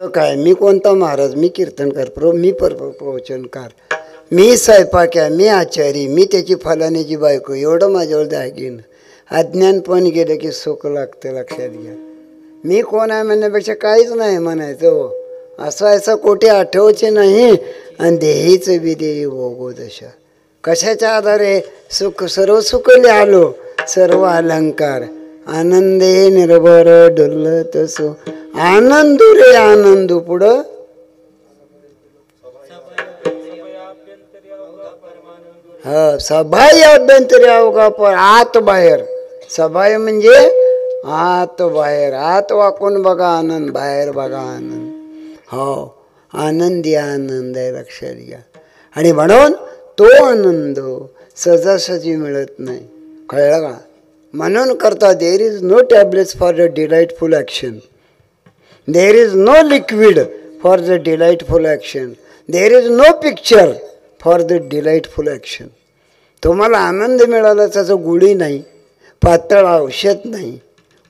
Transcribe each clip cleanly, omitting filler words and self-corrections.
काय मी कोणता महाराज, मी कीर्तनकार, मी प्रवचनकार, मी स्वयंपाक्या, मी आचारी, मी त्याची फलाण्याची बायको, एवढं माझ्यावर दागिन. अज्ञान पण गेलं की सुख लागतं, लक्षात घ्या. मी कोण आहे म्हणण्यापेक्षा काहीच नाही म्हणायचं. असं कोठे आठवचे नाही आणि देहीचं बी देही भोगो दशा. कशाच्या आधारे सुख सर्व सुख लिहालो, सर्व अलंकार आनंदे निर्भर डुलत सो. आनंद रे आनंद पुढं सभाय अभ्यंतरी अवघा पर आत बाहेर. सभाय म्हणजे आत बाहेर. आत वाकून बघा आनंद, बाहेर बघा आनंद. हो, आनंदी आनंद आहे, लक्षात घ्या. आणि म्हणून तो आनंद सहजासहजी मिळत नाही, कळलं का? म्हणून करता there is no tablets for the delightful action. There is no liquid for the delightful action. There is no picture for the delightful action. तुम्हाला आनंद मिळाला त्याचं गुढी नाही, पातळ औषध नाही,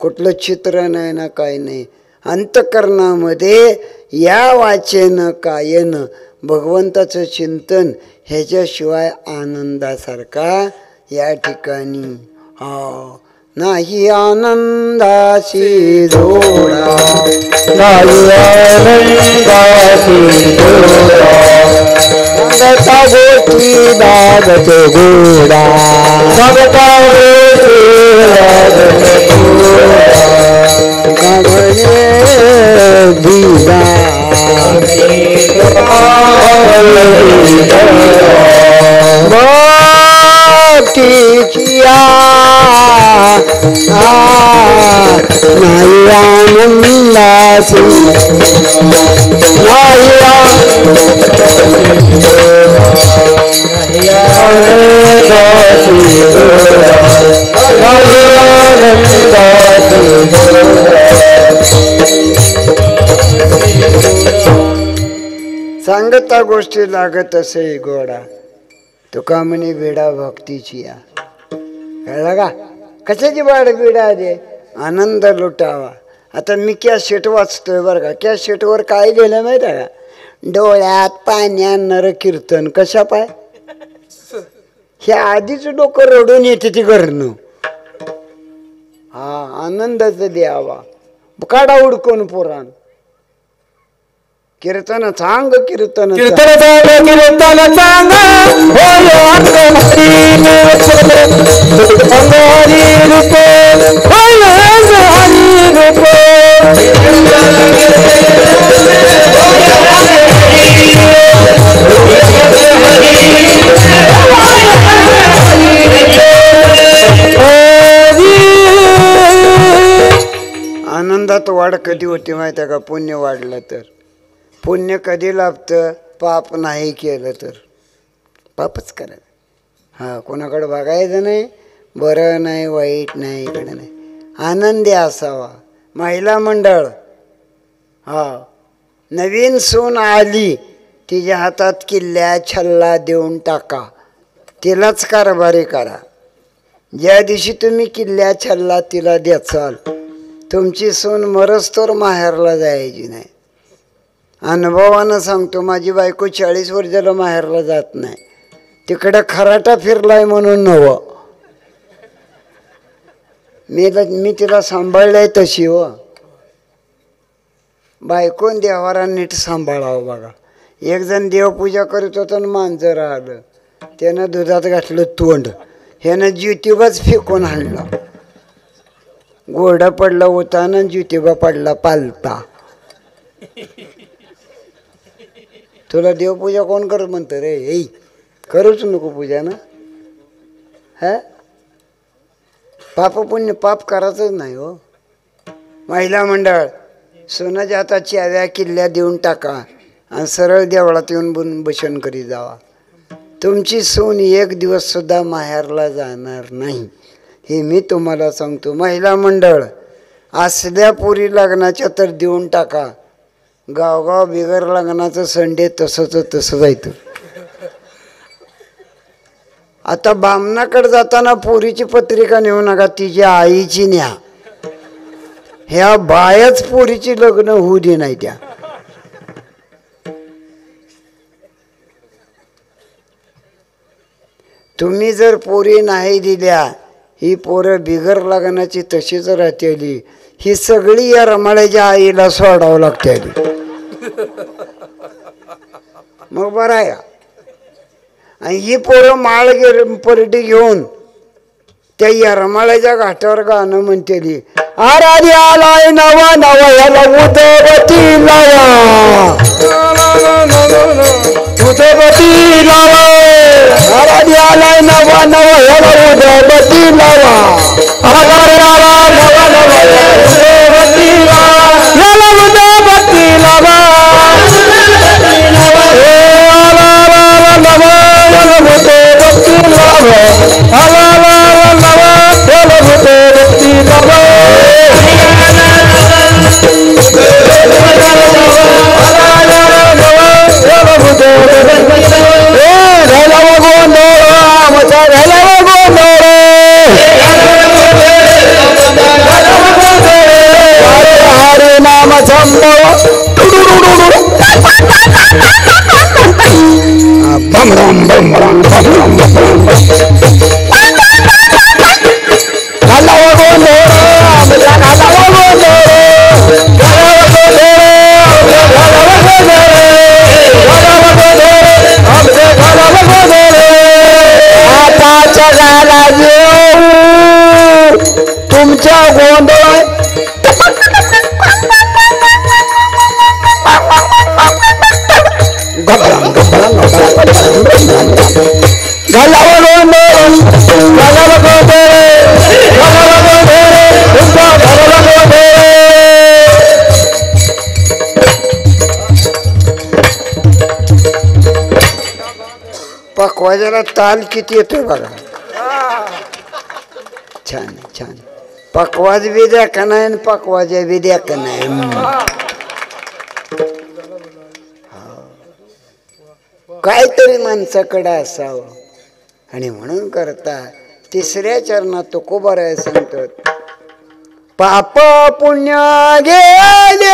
कुठलं चित्र नाही ना काय नाही. अंतःकरणामध्ये या वाचेनं कायनं भगवंताचं चिंतन ह्याच्याशिवाय आनंदासारखा या ठिकाणी नाही. आनंदाशी जोडा, नाही आनंदाशी जोडा, सांगता गोष्टी दागते गोडा, सांगता गोष्टी दागते गोडा, दिला भक्तीचिया नाही आनंदासी, नाही सांगता गोष्टी लागत असे गोडा. तुका म्हणे वेडा भक्तीची या. कळलं का? कशाची वाढ वेडा दे, आनंद लुटावा. आता मी कॅसेट वाचतोय बरं का. कॅसेटवर काय लिहिलं माहिती आहे का? डोळ्यात पाणी आणणारं कीर्तन. कशा पाय हे आधीच डोकं रडून येते ती घरनं. हा, आनंदाचं द्यावा. काढा उडकून पुराण. कीर्तन सांग, कीर्तन कीर्तन सांग, आनंदात वाढ कधी होती माहिती आहे का? पुण्य वाढलं तर. पुण्य कधी लाभतं? पाप नाही केलं तर. पापच करायचं. हा, कोणाकडे बघायचं नाही, बरं नाही वाईट नाही, इकडे नाही, आनंदी असावा. महिला मंडळ, हा, नवीन सून आली, तिच्या हातात किल्ल्या छल्ला देऊन टाका, तिलाच कारभारी करा. ज्या दिवशी तुम्ही किल्ल्या छल्ला तिला द्याचाल, तुमची सून मरस्तोर माहेरला जायची नाही. अनुभवानं सांगतो, माझी बायको 40 वर्ष झालं माहेरला जात नाही. तिकडं खराटा फिरलाय म्हणून नवं. मी तिला सांभाळलंय तशी. हो, बायकोन देवारा नीट सांभाळावं बघा. एक जण देवपूजा करत होता आणि मांजर आलं, त्यानं दुधात घातलं तोंड, ह्यानं ज्योतिबाच फेकून आणला. गोडा पडला होता ना, ज्योतिबा पडला पालता. तुला देवपूजा कोण करत म्हणतं रे? हे करूच नको पूजा ना. हा, पाप पुण्य पाप करायचंच नाही. हो, महिला मंडळ, सोनाच्या हातात चाव्या किल्ल्या देऊन टाका आणि सरळ देवळात येऊन भजन करीत जावा. तुमची सून एक दिवस सुद्धा माहेरला जाणार नाही, हे मी तुम्हाला सांगतो. महिला मंडळ, असल्या पुरी लग्नाच्या तर देऊन टाका. गावगाव बिगर लग्नाचं संडे तसंच जायचं. आता बामणाकडे जाताना पोरीची पत्रिका नेऊ नका, तिच्या आईची न्या. ह्या बायाच पोरीची लग्न होऊ दे नाही त्या. तुम्ही जर पोरी नाही दिल्या, ही पोरं बिगर लग्नाची तशीच राहतेली. ही सगळी या रमाळ्याच्या आईला सोडावं लागते. मग बरं आहे. आणि ही पोरं माळ परडी घेऊन त्या या रमाळ्याच्या घाटावर गाणं म्हणतेली. आराधी आलाय नवा नवा याला उदबती लावा, उदबती लावा. आराधी आलाय नवा नवा याला उदबती लावा, नवा नवा उदबती लावा, याला उदबती लावा. तुमच्या गोंधळ पकवाजाला ताल किती येतोय बघा. छान छान. पकवाज बी द्या का नाही, पकवाजा बी द्या का नाही. काहीतरी माणसाकडे असावं. आणि म्हणून करता तिसऱ्या चरणात तुकोबाराय सांगतात, पाप पुण्य गेले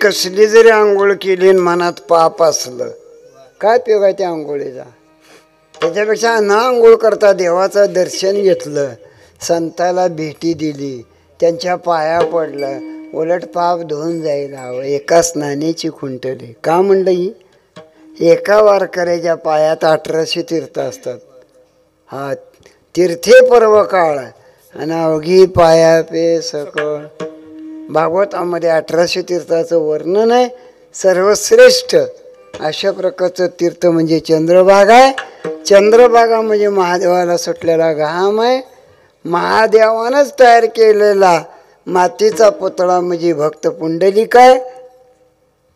कसली जरी आंघोळ केली मनात पाप असलं काय उपयोग आहे त्या आंघोळीचा. त्याच्यापेक्षा न आंघोळ करता देवाचं दर्शन घेतलं, संताला भेटी दिली, त्यांच्या पाया पडलं, उलट पाप धुवून जाईल हवं. एका स्नानाची खुंटली का म्हणलं ही. एका वारकऱ्याच्या पायात 1800 तीर्थ असतात. हा तीर्थे पर्व काळ आणि अवघी पाया पे सकळ. भागवतामध्ये 1800 तीर्थाचं वर्णन आहे. सर्वश्रेष्ठ अशा प्रकारचं तीर्थ म्हणजे चंद्रभागा आहे. चंद्रभागा म्हणजे महादेवाला सुटलेला घाम आहे. महादेवानंच तयार केलेला मातीचा पुतळा म्हणजे भक्त पुंडलिक आहे.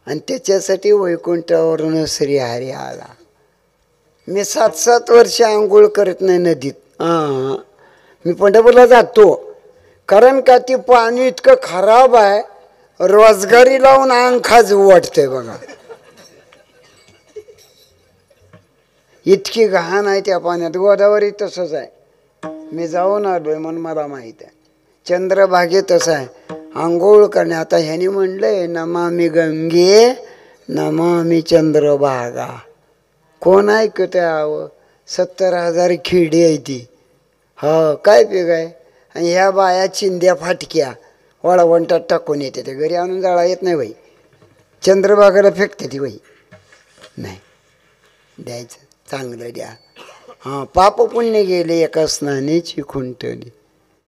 आणि त्याच्यासाठी वैकुंठावरून श्रीहरी आला. मी 7-7 वर्ष आंघोळ करत नाही नदीत. मी पंढरपूरला जातो कारण का ती पाणी इतकं खराब आहे, रोजगारी लावून अंग खाजू वाटतंय बघा. इतकी घाण आहे त्या पाण्यात. गोदावरी तसंच आहे. मी जाऊन आलोय म्हणून मला माहित आहे. चंद्रभागे तसं आहे. आंघोळ करणे. आता ह्याने म्हणलंय नमामि गंगे नमामि चंद्रभागा. कोण ऐकत आहे? 70,000 खेडी आहे ती. हो काय पेग आहे. आणि ह्या बाया चिंध्या फाटक्या वाळवंटात टाकून येते. ते घरी आणून जाळा येत नाही बाई. चंद्रभागाला फेकते ती बाई. नाही द्यायचं चांगलं द्या. हां पाप पुण्य गेले एका स्नानेची खुंटली.